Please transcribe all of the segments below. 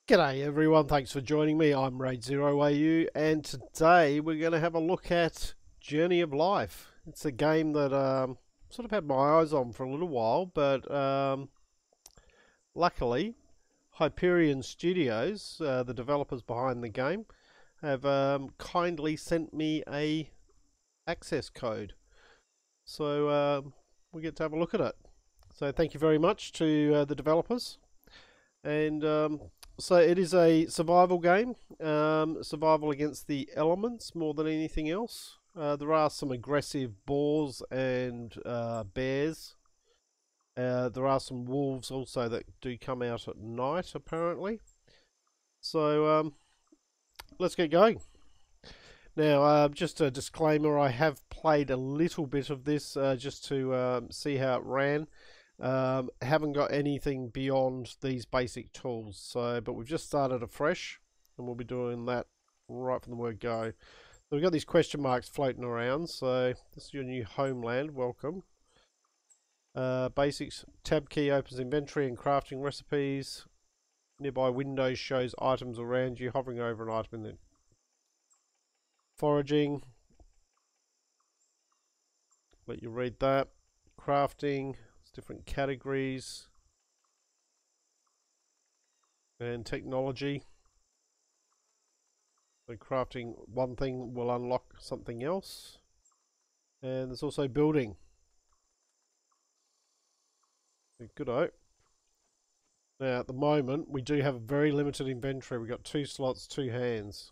G'day everyone, thanks for joining me. I'm RaidzeroAU and today we're going to have a look at Journey of Life. It's a game that sort of had my eyes on for a little while, but luckily Hyperion Studios, the developers behind the game, have kindly sent me a access code. So we get to have a look at it. So thank you very much to the developers. And so it is a survival game, survival against the elements more than anything else. There are some aggressive boars and bears. There are some wolves also that do come out at night apparently. So let's get going. Now just a disclaimer, I have played a little bit of this just to see how it ran. Haven't got anything beyond these basic tools, but we've just started afresh and we'll be doing that right from the word go. So we've got these question marks floating around. So this is your new homeland. Welcome. Basics. Tab key opens inventory and crafting recipes. Nearby windows shows items around you. Hovering over an item in the foraging. Let you read that. Crafting. Different categories and technology. So crafting one thing will unlock something else, and there's also building. Good. Now at the moment we do have a very limited inventory. We've got 2 slots, 2 hands.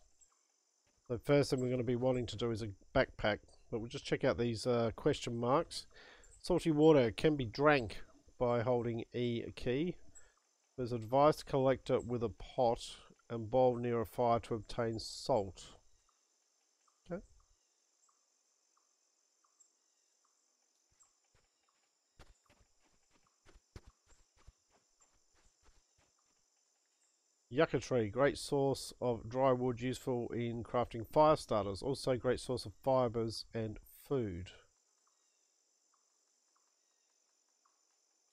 The first thing we're going to be wanting to do is a backpack, but we'll just check out these question marks. Salty water can be drank by holding E key. There's advice to collect it with a pot and boil near a fire to obtain salt. Okay. Yucca tree, great source of dry wood useful in crafting fire starters. Also great source of fibers and food.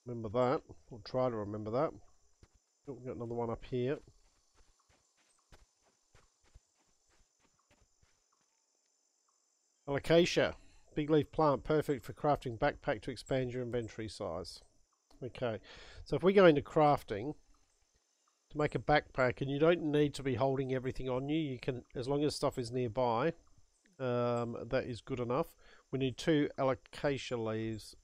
Remember that. We'll try to remember that. Oh, we've got another one up here. Alocasia. Big leaf plant, perfect for crafting backpack to expand your inventory size. Okay, so if we go into crafting to make a backpack, and you don't need to be holding everything on you, you can, as long as stuff is nearby, that is good enough. We need 2 alocasia leaves.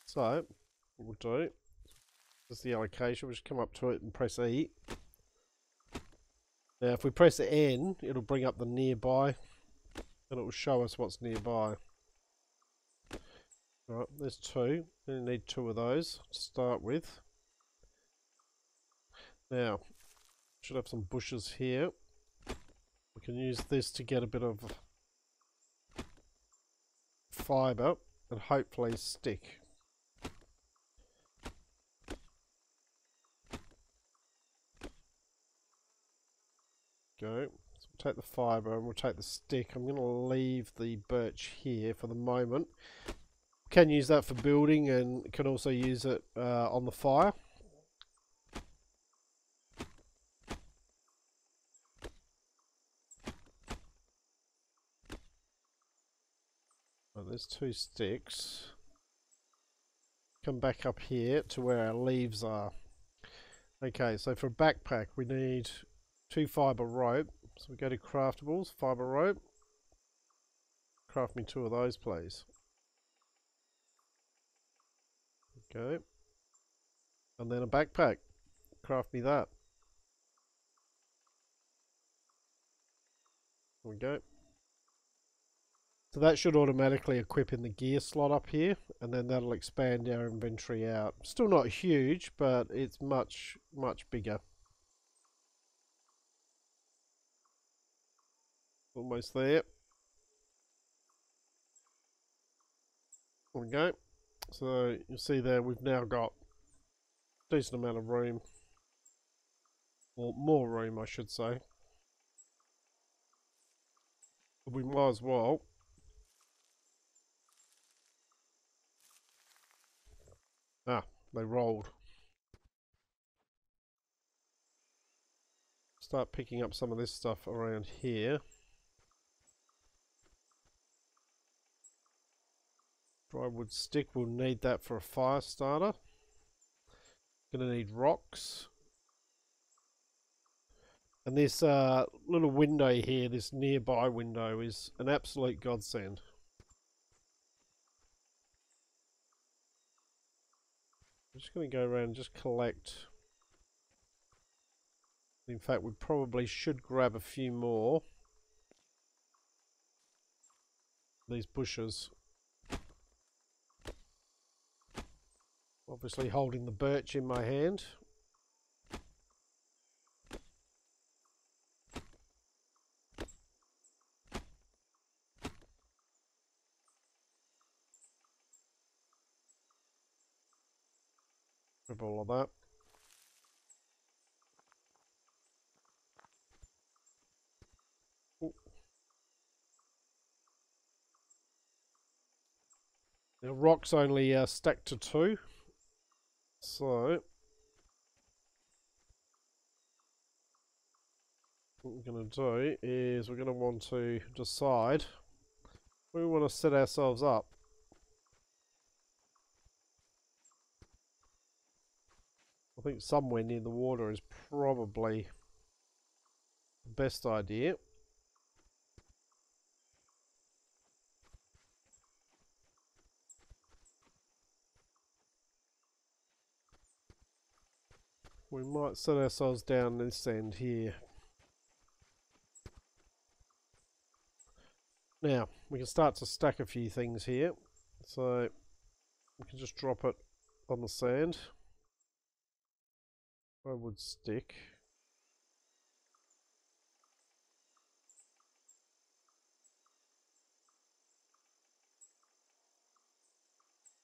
So what we'll do is the alocasia, we'll just come up to it and press E. Now if we press N, it'll bring up the nearby and it will show us what's nearby. Alright, there's 2. We need 2 of those to start with. Now, should have some bushes here. We can use this to get a bit of fibre and hopefully stick. Go. So we'll take the fibre and we'll take the stick. I'm going to leave the birch here for the moment. Can use that for building and can also use it on the fire. Oh, there's 2 sticks. Come back up here to where our leaves are. Okay, so for a backpack we need 2 fibre rope. So we go to craftables, fibre rope. Craft me 2 of those please. Okay. And then a backpack. Craft me that. There we go. So that should automatically equip in the gear slot up here, and then that'll expand our inventory out. Still not huge, but it's much bigger. Almost there. There we go. So you'll see there we've now got a decent amount of room, or more room I should say. But we might as well they rolled. start picking up some of this stuff around here. Dry wood stick, we'll need that for a fire starter. Gonna need rocks. And this little window here, this nearby window, is an absolute godsend. I'm just going to go around and just collect. In fact, we probably should grab a few more. These bushes. Obviously holding the birch in my hand. Grab all of that. Ooh. Now rocks only stack to 2. So what we're going to do is we're going to want to decide where we want to set ourselves up. I think somewhere near the water is probably the best idea. We might set ourselves down this end here. Now, we can start to stack a few things here. So, we can just drop it on the sand. I would stick.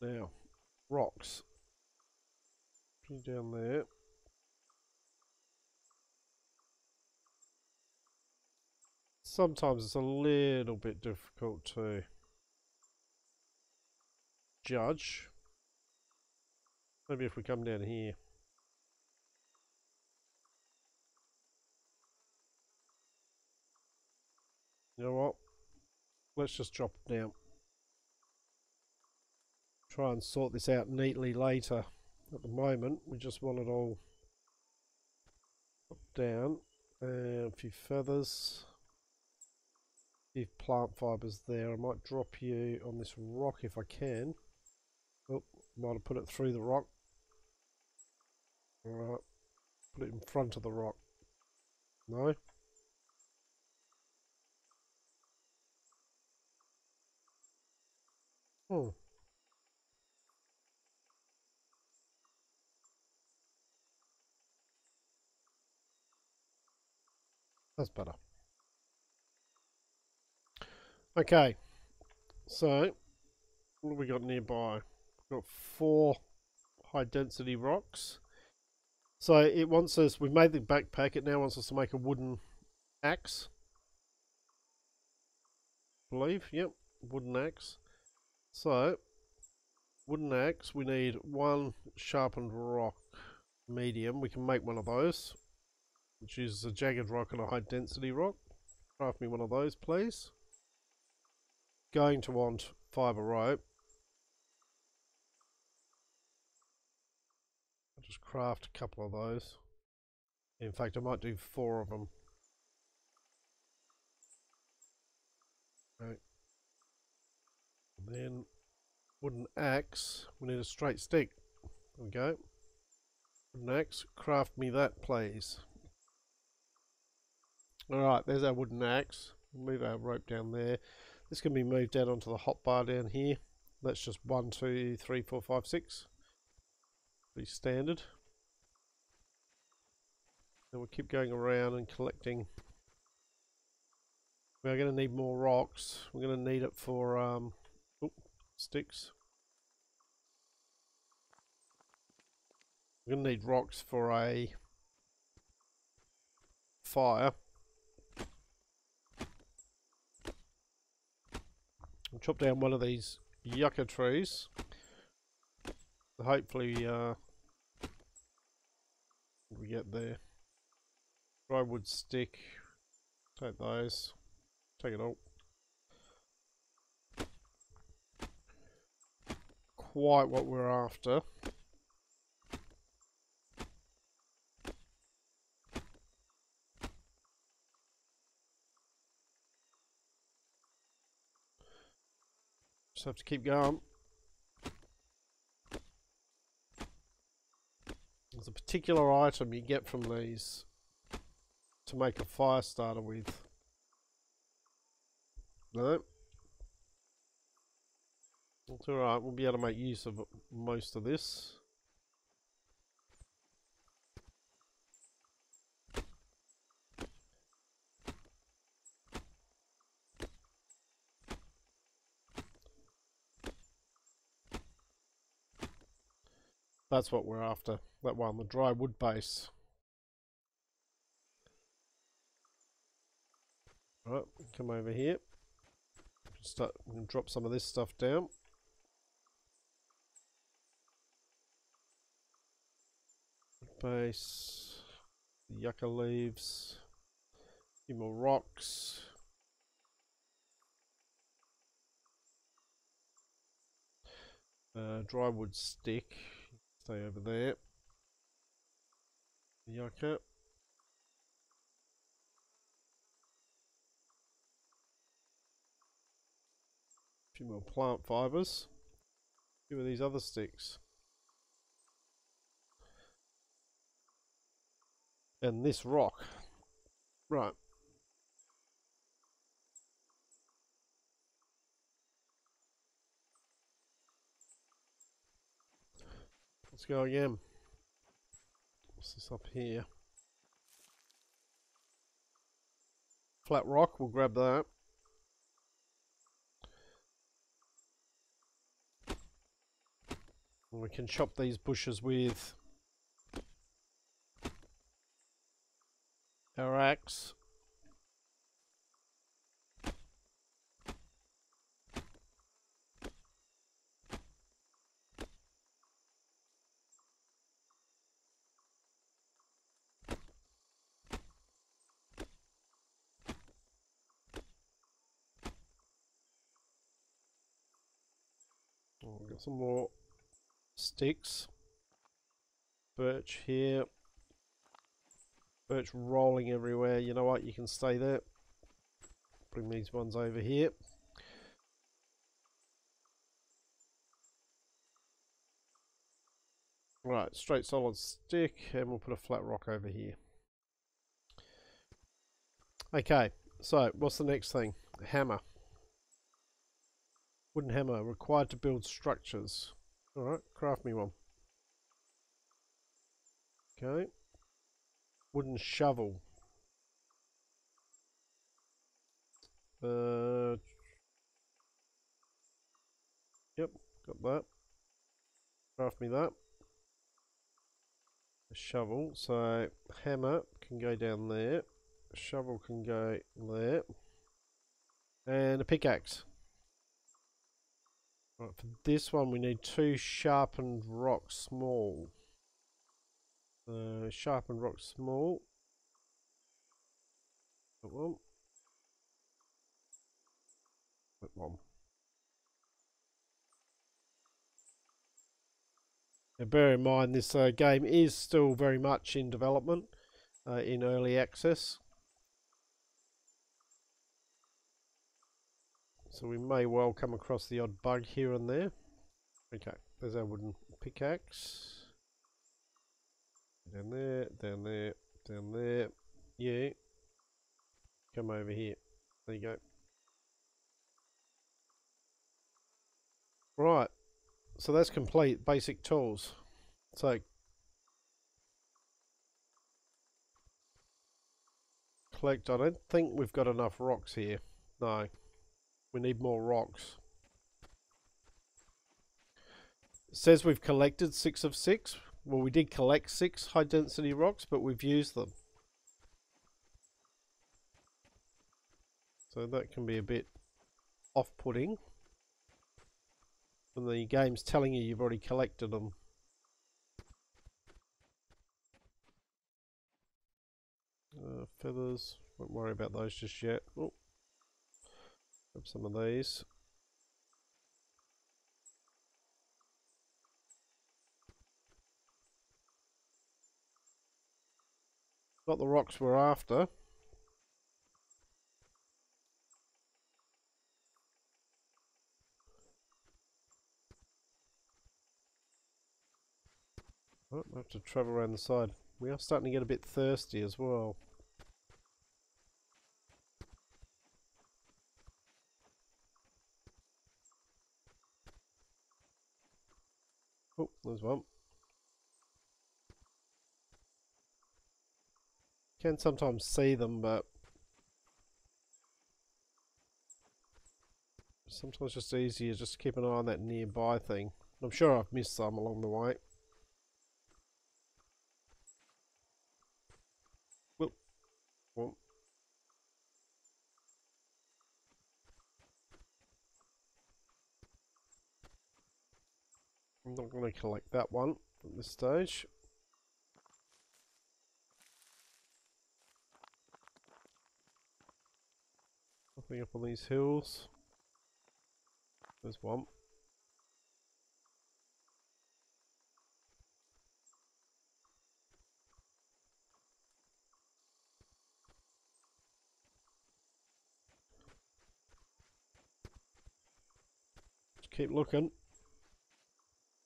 Now, rocks. Down there. Sometimes it's a little bit difficult to judge. Maybe if we come down here. You know what? Let's just drop it down. Try and sort this out neatly later. At the moment, we just want it all down. And a few feathers. A few plant fibres there. I might drop you on this rock if I can. Oh, might have put it through the rock. Alright. Put it in front of the rock. No? Hmm. That's better. Okay. So, what have we got nearby? We've got 4 high density rocks. So it wants us, we've made the backpack, it now wants us to make a wooden axe. I believe, yep, wooden axe. So, wooden axe, we need 1 sharpened rock medium. We can make one of those, which uses a jagged rock and a high density rock. Craft me one of those, please. Going to want fibre rope. I'll just craft a couple of those. In fact, I might do 4 of them. Right. And then wooden axe. We need a straight stick. There we go. Wooden axe. Craft me that, please. Alright, there's our wooden axe. We'll move our rope down there. This can be moved down onto the hotbar down here. That's just 1, 2, 3, 4, 5, 6. Pretty standard. And we'll keep going around and collecting. We're going to need more rocks. We're going to need it for sticks. We're going to need rocks for a fire. I'll chop down one of these yucca trees. Hopefully we get there. Dry wood stick. Take those. Take it all. Quite what we're after. Just have to keep going. There's a particular item you get from these to make a fire starter with. No. It's alright, we'll be able to make use of most of this. That's what we're after. That one, the dry wood base. Right, come over here. Start, we can drop some of this stuff down. Base, yucca leaves, a few more rocks. Dry wood stick, stay over there. Yucca. A few more plant fibers. A few of these other sticks. And this rock. Right. Let's go again. What's this up here? Flat rock, we'll grab that. And we can chop these bushes with our axe. Oh, we've got some more sticks. Birch here. Birch rolling everywhere. You know what? You can stay there. Bring these ones over here. Right, straight solid stick, and we'll put a flat rock over here. Okay, so what's the next thing? Hammer. Wooden hammer, required to build structures. Alright, craft me one. Okay. Wooden shovel. Yep, got that. Craft me that. A shovel, so hammer can go down there. A shovel can go there. And a pickaxe. Right, for this one we need 2 sharpened rock small. Sharpened rock small. That one. That one. Now bear in mind this game is still very much in development, in early access. So we may well come across the odd bug here and there. Okay, there's our wooden pickaxe. Down there, down there, down there. Yeah. Come over here. There you go. Right. So that's complete. Basic tools. So collect. I don't think we've got enough rocks here. No. We need more rocks. It says we've collected 6 of 6. Well, we did collect 6 high density rocks, but we've used them. So that can be a bit off-putting when the game's telling you you've already collected them. feathers. Won't worry about those just yet. Oh, grab some of these. Not the rocks we're after. Oh, I have to travel around the side. We are starting to get a bit thirsty as well. Oh, there's one. Can sometimes see them, but sometimes just easier just to keep an eye on that nearby thing. I'm sure I've missed some along the way. Whoop. Whoop. I'm not going to collect that one at this stage. Nothing up on these hills. There's one. Just keep looking.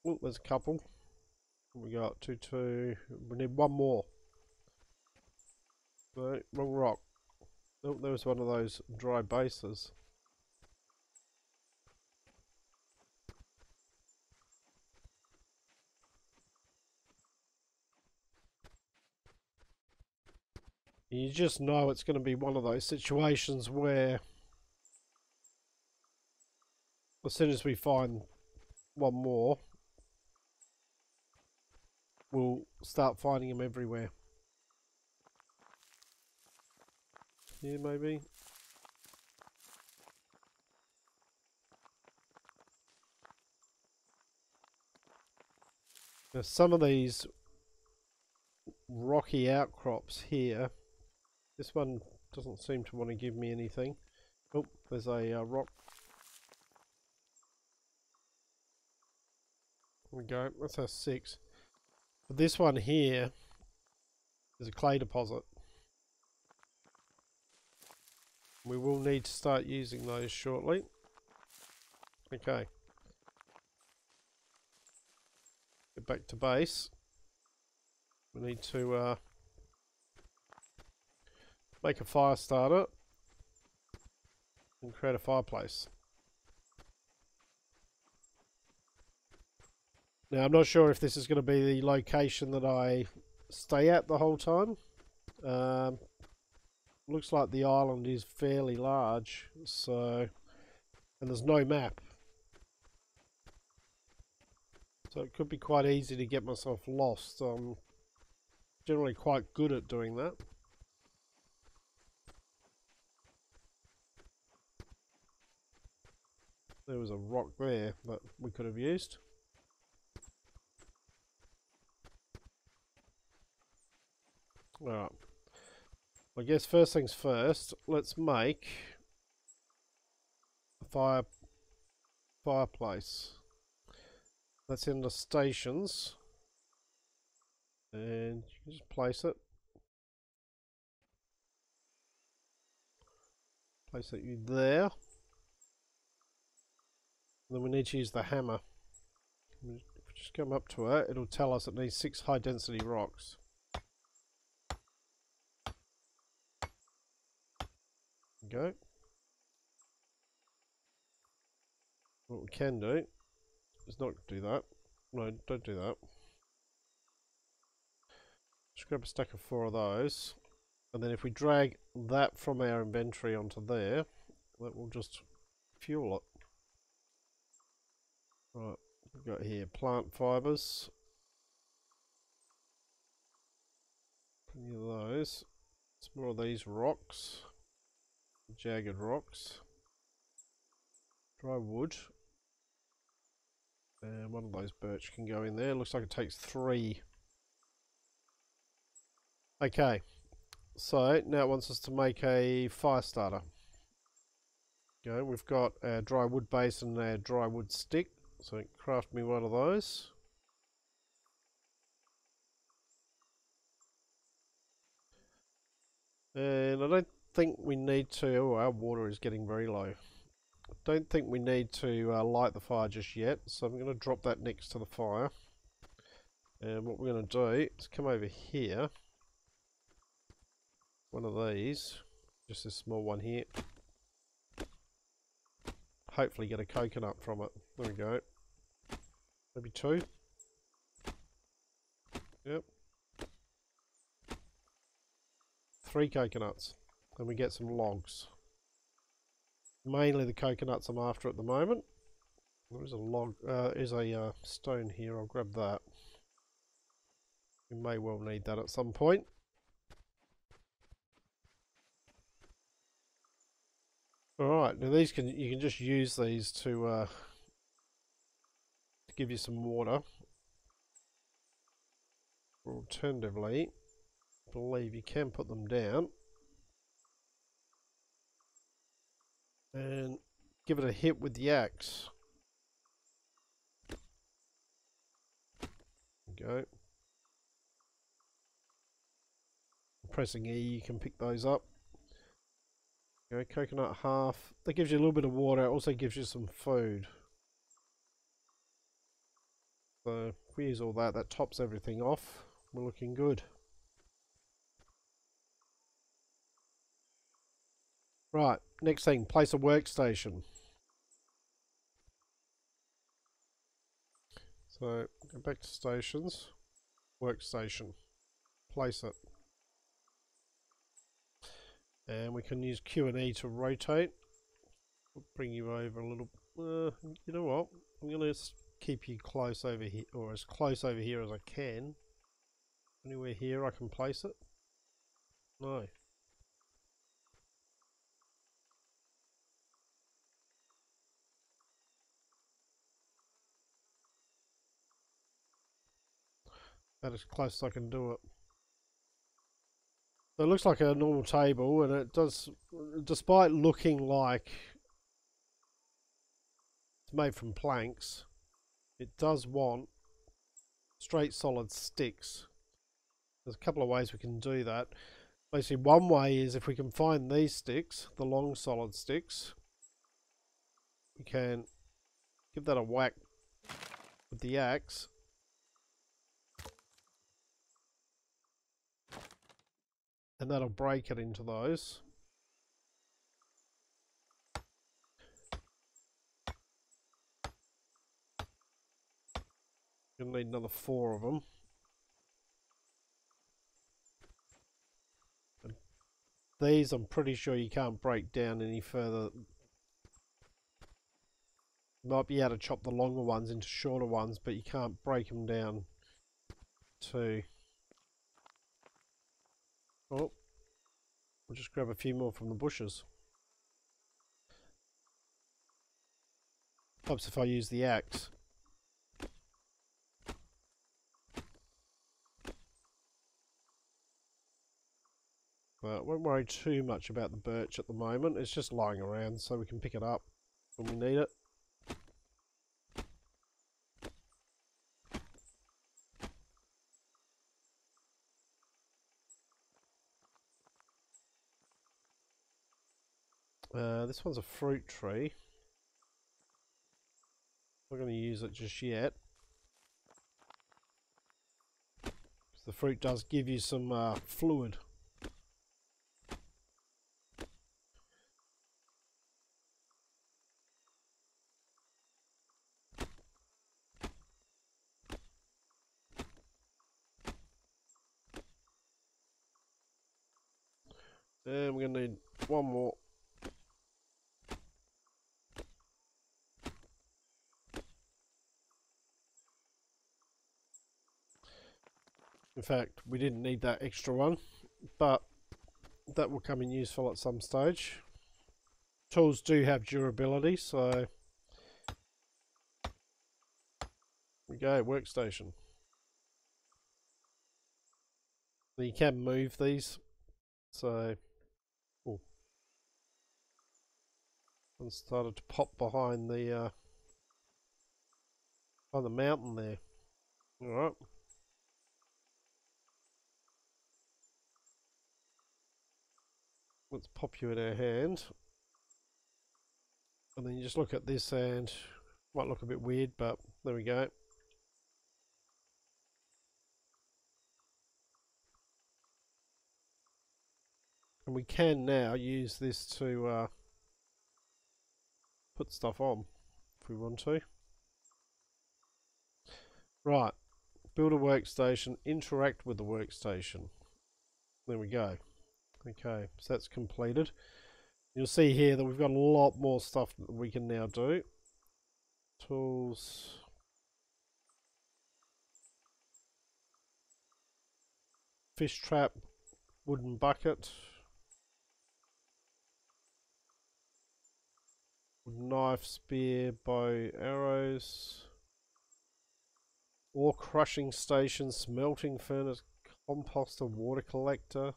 Oh, there's a couple. We got two. We need one more. No, wrong rock. Oh, there was one of those dry bases. You just know it's going to be one of those situations where as soon as we find one more, we'll start finding them everywhere. Here, maybe. Now, some of these rocky outcrops here, this one doesn't seem to want to give me anything. Oh, there's a rock. There we go, that's our 6. But this one here is a clay deposit. We will need to start using those shortly. Okay. Get back to base. We need to make a fire starter and create a fireplace. Now, I'm not sure if this is going to be the location that I stay at the whole time. Looks like the island is fairly large, so, and there's no map. So it could be quite easy to get myself lost. I'm generally quite good at doing that. There was a rock there that we could have used. Alright. I guess first things first, let's make a fireplace. That's in the stations. And you can just place it. Place it there. And then we need to use the hammer. If we just come up to it, it'll tell us it needs 6 high density rocks. Go. What we can do is not do that. No, don't do that. Just grab a stack of 4 of those, and then if we drag that from our inventory onto there, that will just fuel it. Right, we've got here plant fibers. Plenty of those. Some more of these rocks. Jagged rocks. Dry wood. And one of those birch can go in there. Looks like it takes 3. Okay. So now it wants us to make a fire starter. Okay, we've got our dry wood base and our dry wood stick. So craft me one of those. And I don't think we need to. Oh, our water is getting very low. I don't think we need to light the fire just yet. So I'm going to drop that next to the fire. And what we're going to do is come over here. One of these. Just this small one here. Hopefully get a coconut from it. There we go. Maybe 2. Yep. 3 coconuts. And we get some logs. Mainly the coconuts I'm after at the moment. There is a log, is a stone here. I'll grab that. We may well need that at some point. Alright, now these you can just use these to give you some water. Or alternatively, I believe you can put them down and give it a hit with the axe. There we go. Pressing E, you can pick those up. Okay, coconut half. That gives you a little bit of water. It also gives you some food. So if we use all that, that tops everything off. We're looking good. Right, next thing, place a workstation. So go back to stations, workstation, place it. And we can use Q and E to rotate. We'll bring you over a little, you know what, I'm going to keep you close over here, or as close over here as I can. Anywhere here I can place it? No. That is close as I can do it. So it looks like a normal table, and it does, despite looking like it's made from planks, it does want straight solid sticks. There's a couple of ways we can do that. Basically, one way is if we can find these sticks, the long solid sticks, we can give that a whack with the axe. And that'll break it into those. You'll need another 4 of them. And these I'm pretty sure you can't break down any further. You might be able to chop the longer ones into shorter ones, but you can't break them down to... Oh, we'll just grab a few more from the bushes. Helps if I use the axe. But won't worry too much about the birch at the moment. It's just lying around so we can pick it up when we need it. This one's a fruit tree. I'm not going to use it just yet. The fruit does give you some fluid. And we're going to need one more. In fact, we didn't need that extra one, but that will come in useful at some stage. Tools do have durability, so there we go, workstation. So you can move these So, oh, and started to pop behind the on the mountain there. All right. Let's pop you in our hand. And then you just look at this and might look a bit weird, but there we go. And we can now use this to put stuff on if we want to. Right, build a workstation, interact with the workstation. There we go. Okay, so that's completed. You'll see here that we've got a lot more stuff that we can now do. Tools. Fish trap, wooden bucket. Knife, spear, bow, arrows. Ore crushing station, smelting furnace, composter, water collector.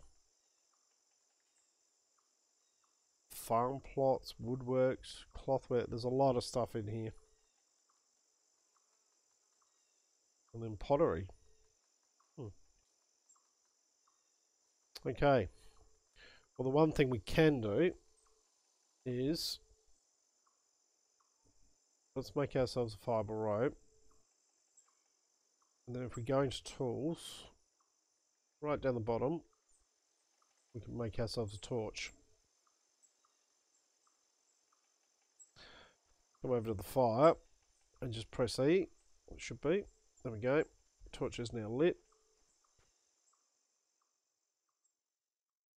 Farm plots, woodworks, clothwork. There's a lot of stuff in here. And then pottery. Okay. Well, the one thing we can do is let's make ourselves a fibre rope. And then if we go into tools, right down the bottom, we can make ourselves a torch. Come over to the fire and just press E. It should be. There we go. Torch is now lit.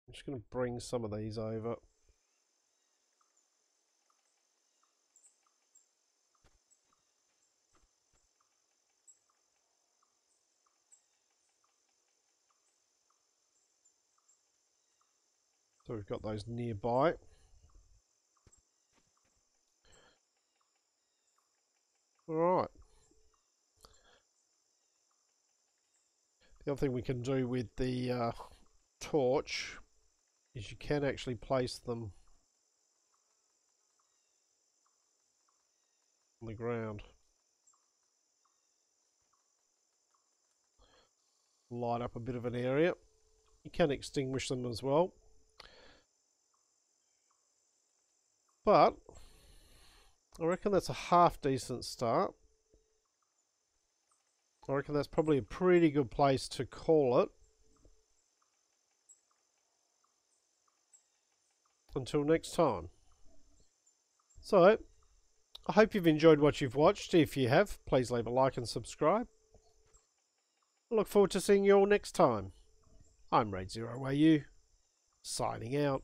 I'm just going to bring some of these over. So we've got those nearby. Alright. The other thing we can do with the torch is you can actually place them on the ground. Light up a bit of an area. You can extinguish them as well. But I reckon that's a half decent start. I reckon that's probably a pretty good place to call it. Until next time. So, I hope you've enjoyed what you've watched. If you have, please leave a like and subscribe. I look forward to seeing you all next time. I'm RaidzeroAU, signing out.